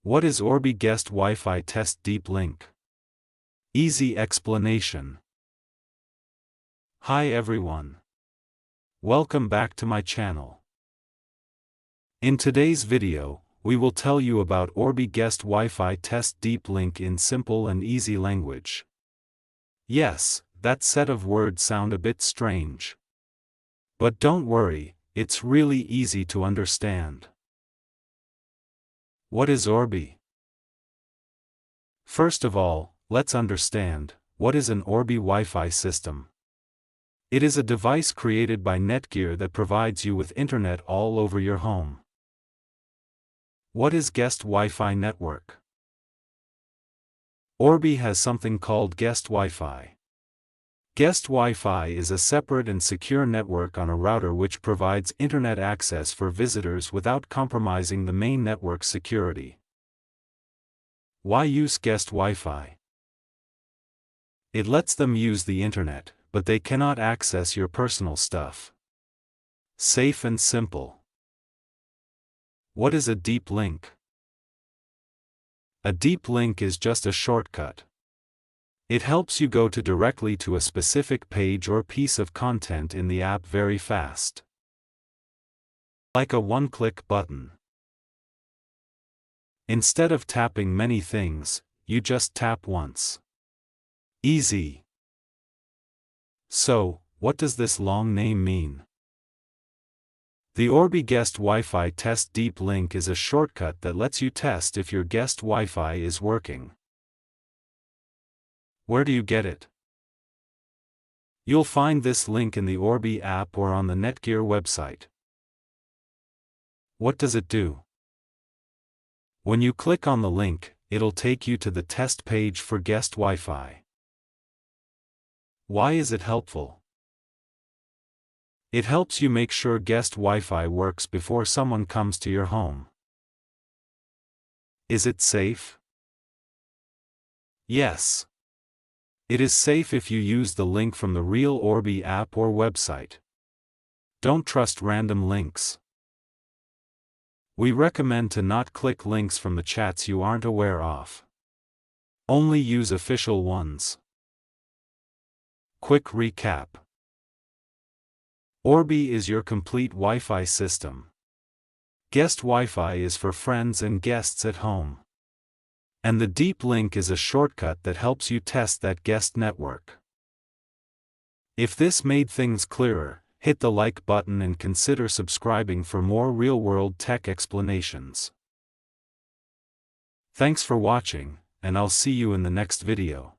What is Orbi Guest Wi-Fi Test Deep Link? Easy explanation. Hi everyone. Welcome back to my channel. In today's video, we will tell you about Orbi Guest Wi-Fi Test Deep Link in simple and easy language. Yes, that set of words sound a bit strange. But don't worry, it's really easy to understand. What is Orbi? First of all, let's understand, what is an Orbi Wi-Fi system? It is a device created by Netgear that provides you with internet all over your home. What is Guest Wi-Fi network? Orbi has something called Guest Wi-Fi. Guest Wi-Fi is a separate and secure network on a router which provides internet access for visitors without compromising the main network security. Why use Guest Wi-Fi? It lets them use the internet, but they cannot access your personal stuff. Safe and simple. What is a deep link? A deep link is just a shortcut. It helps you go directly to a specific page or piece of content in the app very fast. Like a one-click button. Instead of tapping many things, you just tap once. Easy. So, what does this long name mean? The Orbi Guest Wi-Fi Test Deep Link is a shortcut that lets you test if your Guest Wi-Fi is working. Where do you get it? You'll find this link in the Orbi app or on the Netgear website. What does it do? When you click on the link, it'll take you to the test page for Guest Wi-Fi. Why is it helpful? It helps you make sure Guest Wi-Fi works before someone comes to your home. Is it safe? Yes. It is safe if you use the link from the real Orbi app or website. Don't trust random links. We recommend to not click links from the chats you aren't aware of. Only use official ones. Quick recap. Orbi is your complete Wi-Fi system. Guest Wi-Fi is for friends and guests at home. And the deep link is a shortcut that helps you test that guest network. If this made things clearer, hit the like button and consider subscribing for more real-world tech explanations. Thanks for watching, and I'll see you in the next video.